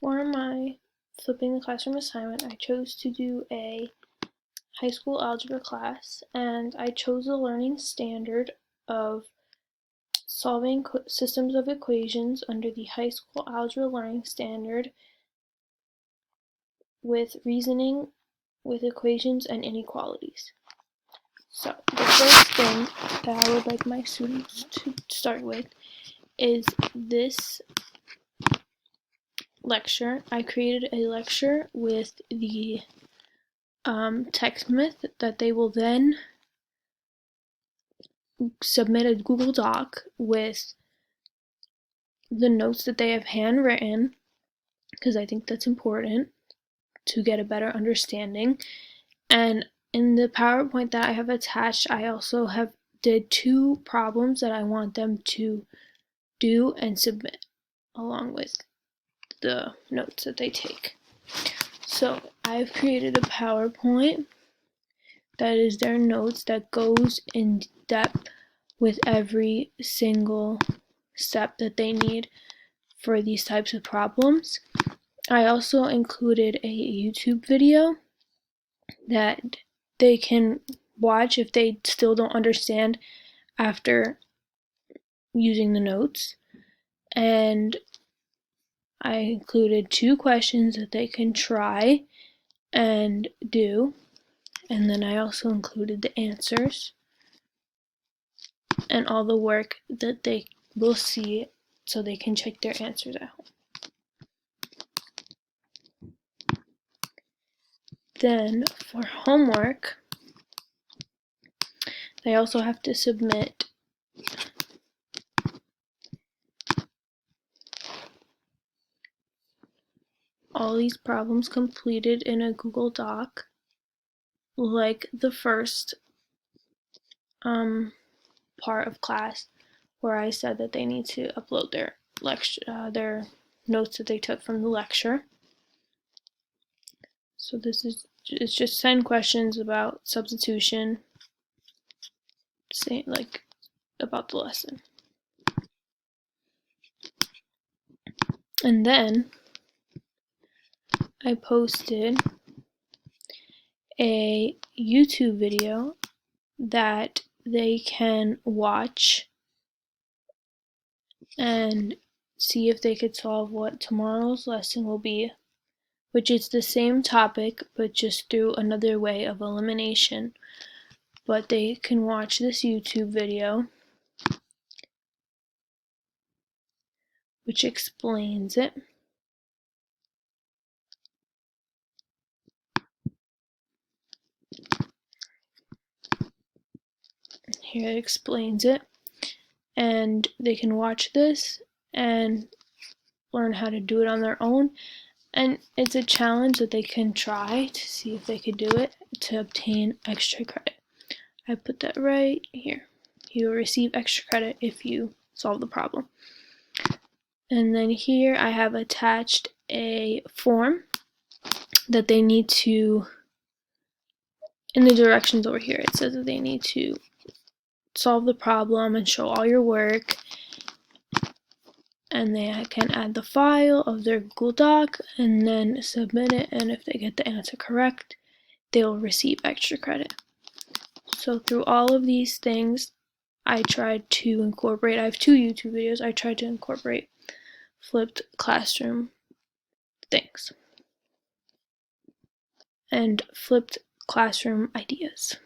For my flipping the classroom assignment, I chose to do a high school algebra class, and I chose the learning standard of solving systems of equations under the high school algebra learning standard with reasoning with equations and inequalities. So the first thing that I would like my students to start with is this lecture. I created a lecture with the TextMyth that they will then submit a Google Doc with the notes that they have handwritten, because I think that's important to get a better understanding. And in the PowerPoint that I have attached, I also have did 2 problems that I want them to do and submit along with the notes that they take. So I've created a PowerPoint that is their notes that goes in depth with every single step that they need for these types of problems. I also included a YouTube video that they can watch if they still don't understand after using the notes. And I included 2 questions that they can try and do. And then I also included the answers and all the work that they will see so they can check their answers at home. Then for homework, they also have to submit all these problems completed in a Google Doc, like the first part of class where I said that they need to upload their lecture, their notes that they took from the lecture. So it's just 10 questions about substitution, saying like about the lesson. And then I posted a YouTube video that they can watch and see if they could solve what tomorrow's lesson will be, which is the same topic but just through another way of elimination. But they can watch this YouTube video which explains it. Here it explains it, and they can watch this and learn how to do it on their own. And it's a challenge that they can try to see if they could do it to obtain extra credit. I put that right here. You will receive extra credit if you solve the problem. And then here I have attached a form that they need to, in the directions over here, it says that they need to solve the problem and show all your work, and they can add the file of their Google Doc and then submit it, and if they get the answer correct, they will receive extra credit. So through all of these things, I tried to incorporate, I have 2 YouTube videos, I tried to incorporate flipped classroom things and flipped classroom ideas.